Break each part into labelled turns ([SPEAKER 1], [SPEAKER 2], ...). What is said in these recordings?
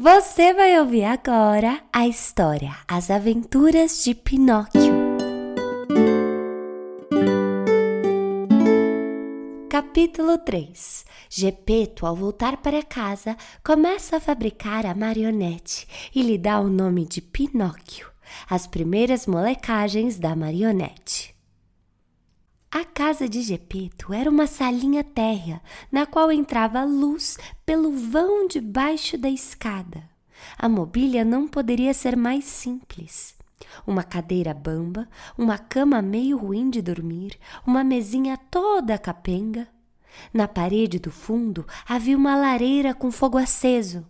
[SPEAKER 1] Você vai ouvir agora a história As Aventuras de Pinóquio. Capítulo 3. Gepeto, ao voltar para casa, começa a fabricar a marionete e lhe dá o nome de Pinóquio, as primeiras molecagens da marionete. A casa de Gepeto era uma salinha térrea, na qual entrava luz pelo vão debaixo da escada. A mobília não poderia ser mais simples. Uma cadeira bamba, uma cama meio ruim de dormir, uma mesinha toda capenga. Na parede do fundo havia uma lareira com fogo aceso,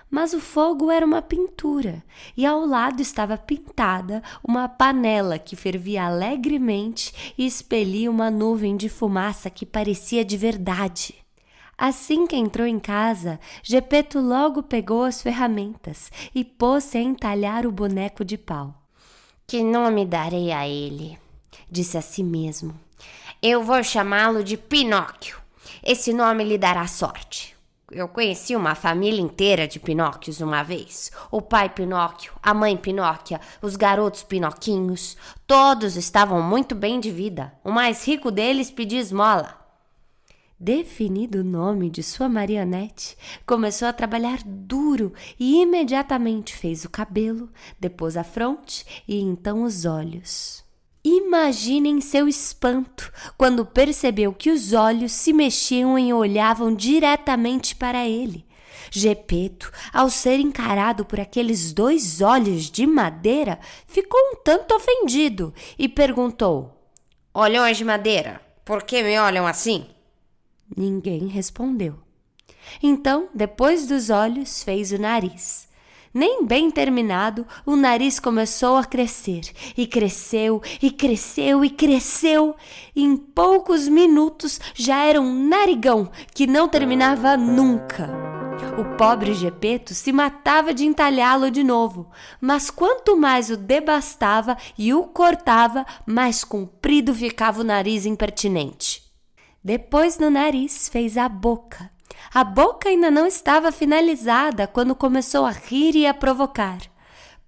[SPEAKER 1] mas o fogo era uma pintura e ao lado estava pintada uma panela que fervia alegremente e expelia uma nuvem de fumaça que parecia de verdade. Assim que entrou em casa, Gepeto logo pegou as ferramentas e pôs-se a entalhar o boneco de pau.
[SPEAKER 2] Que nome darei a ele? Disse a si mesmo. Eu vou chamá-lo de Pinóquio. Esse nome lhe dará sorte. Eu conheci uma família inteira de Pinóquios uma vez. O pai Pinóquio, a mãe Pinóquia, os garotos Pinoquinhos. Todos estavam muito bem de vida. O mais rico deles pedia esmola.
[SPEAKER 1] Definido o nome de sua marionete, começou a trabalhar duro e imediatamente fez o cabelo, depois a fronte e então os olhos. Imaginem seu espanto quando percebeu que os olhos se mexiam e olhavam diretamente para ele. Gepeto, ao ser encarado por aqueles dois olhos de madeira, ficou um tanto ofendido e perguntou:
[SPEAKER 2] Olhões de madeira, por que me olham assim?
[SPEAKER 1] Ninguém respondeu. Então, depois dos olhos, fez o nariz. Nem bem terminado, o nariz começou a crescer, e cresceu, e cresceu, e cresceu. Em poucos minutos já era um narigão que não terminava nunca. O pobre Gepeto se matava de entalhá-lo de novo, mas quanto mais o debastava e o cortava, mais comprido ficava o nariz impertinente. Depois do nariz, fez a boca. A boca ainda não estava finalizada quando começou a rir e a provocar.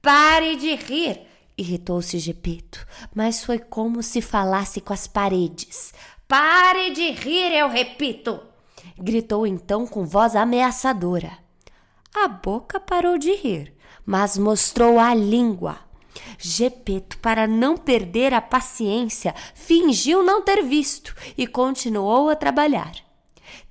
[SPEAKER 2] Pare de rir!
[SPEAKER 1] Irritou-se Gepeto, mas foi como se falasse com as paredes.
[SPEAKER 2] Pare de rir, eu repito!
[SPEAKER 1] Gritou então com voz ameaçadora. A boca parou de rir, mas mostrou a língua. Gepeto, para não perder a paciência, fingiu não ter visto e continuou a trabalhar.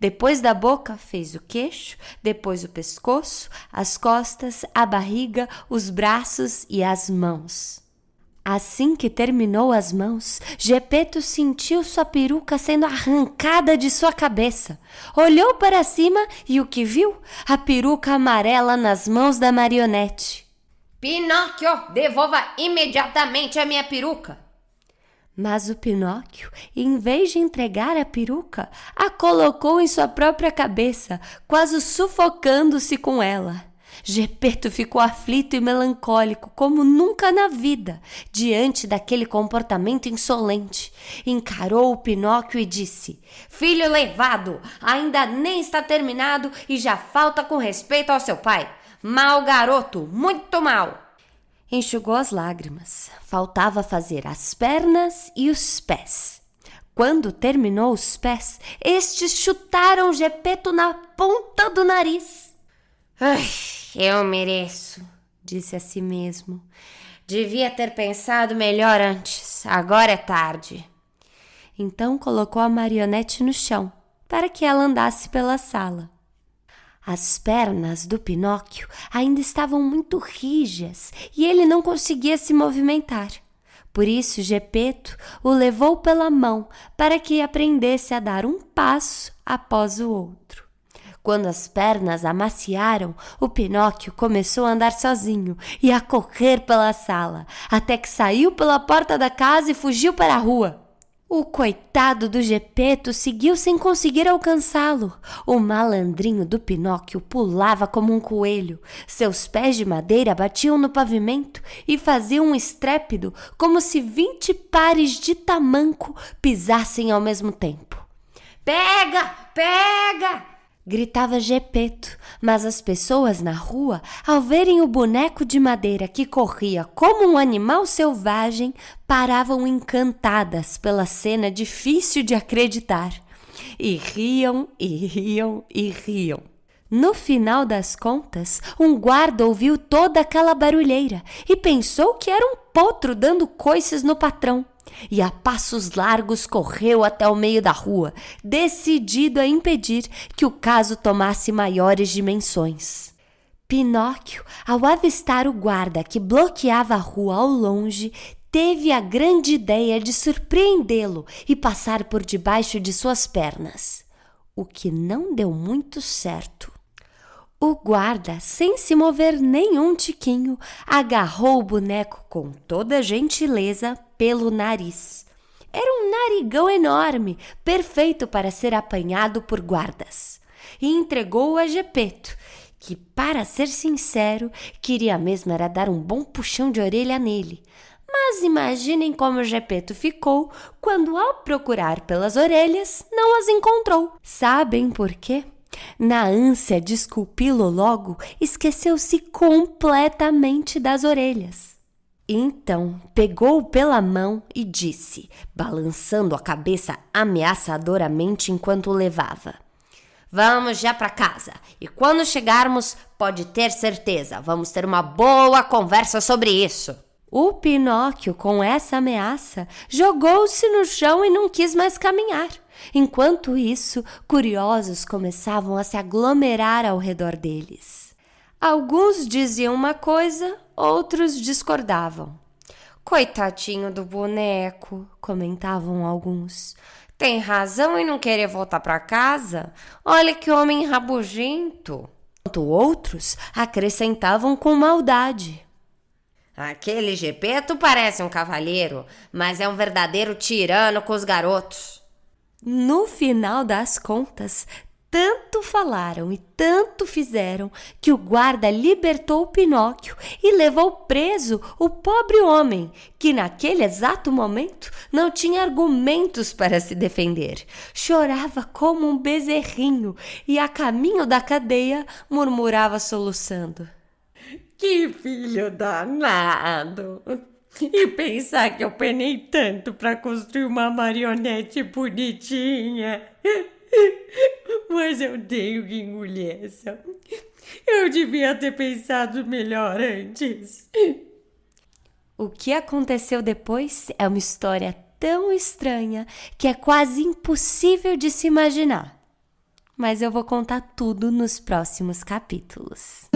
[SPEAKER 1] Depois da boca, fez o queixo, depois o pescoço, as costas, a barriga, os braços e as mãos. Assim que terminou as mãos, Gepeto sentiu sua peruca sendo arrancada de sua cabeça. Olhou para cima e o que viu? A peruca amarela nas mãos da marionete.
[SPEAKER 2] Pinóquio, devolva imediatamente a minha peruca!
[SPEAKER 1] Mas o Pinóquio, em vez de entregar a peruca, a colocou em sua própria cabeça, quase sufocando-se com ela. Gepeto ficou aflito e melancólico como nunca na vida, diante daquele comportamento insolente. Encarou o Pinóquio e disse:
[SPEAKER 2] Filho levado, ainda nem está terminado e já falta com respeito ao seu pai. Mau garoto, muito mau!
[SPEAKER 1] Enxugou as lágrimas. Faltava fazer as pernas e os pés. Quando terminou os pés, estes chutaram Gepeto na ponta do nariz.
[SPEAKER 2] Ai, eu mereço,
[SPEAKER 1] disse a si mesmo.
[SPEAKER 2] Devia ter pensado melhor antes. Agora é tarde.
[SPEAKER 1] Então colocou a marionete no chão para que ela andasse pela sala. As pernas do Pinóquio ainda estavam muito rijas e ele não conseguia se movimentar. Por isso, Gepeto o levou pela mão para que aprendesse a dar um passo após o outro. Quando as pernas amaciaram, o Pinóquio começou a andar sozinho e a correr pela sala, até que saiu pela porta da casa e fugiu para a rua. O coitado do Gepeto seguiu sem conseguir alcançá-lo. O malandrinho do Pinóquio pulava como um coelho. Seus pés de madeira batiam no pavimento e faziam um estrépito como se 20 pares de tamanco pisassem ao mesmo tempo.
[SPEAKER 2] Pega! Pega!
[SPEAKER 1] gritava Gepeto, mas as pessoas na rua, ao verem o boneco de madeira que corria como um animal selvagem, paravam encantadas pela cena difícil de acreditar. E riam, e riam, e riam. No final das contas, um guarda ouviu toda aquela barulheira e pensou que era um potro dando coices no patrão. E a passos largos correu até o meio da rua, decidido a impedir que o caso tomasse maiores dimensões. Pinóquio, ao avistar o guarda que bloqueava a rua ao longe, teve a grande ideia de surpreendê-lo e passar por debaixo de suas pernas, o que não deu muito certo. O guarda, sem se mover nenhum tiquinho, agarrou o boneco com toda gentileza pelo nariz. Era um narigão enorme, perfeito para ser apanhado por guardas. E entregou-o a Gepeto, que, para ser sincero, queria mesmo era dar um bom puxão de orelha nele. Mas imaginem como Gepeto ficou quando, ao procurar pelas orelhas, não as encontrou. Sabem por quê? Na ânsia de esculpi-lo logo, esqueceu-se completamente das orelhas. Então, pegou-o pela mão e disse, balançando a cabeça ameaçadoramente enquanto o levava: "Vamos já para casa, e quando chegarmos, pode ter certeza, vamos ter uma boa conversa sobre isso." O Pinóquio, com essa ameaça, jogou-se no chão e não quis mais caminhar. Enquanto isso, curiosos começavam a se aglomerar ao redor deles. Alguns diziam uma coisa, outros discordavam. "Coitadinho do boneco", comentavam alguns. "Tem razão em não querer voltar para casa? Olha que homem rabugento." Enquanto outros acrescentavam com maldade: "Aquele Gepeto parece um cavalheiro, mas é um verdadeiro tirano com os garotos." No final das contas, tanto falaram e tanto fizeram que o guarda libertou o Pinóquio e levou preso o pobre homem, que naquele exato momento não tinha argumentos para se defender. Chorava como um bezerrinho e, a caminho da cadeia, murmurava soluçando: "Que filho danado! E pensar que eu penei tanto para construir uma marionete bonitinha. Mas eu tenho que engolir essa. Eu devia ter pensado melhor antes." O que aconteceu depois é uma história tão estranha que é quase impossível de se imaginar. Mas eu vou contar tudo nos próximos capítulos.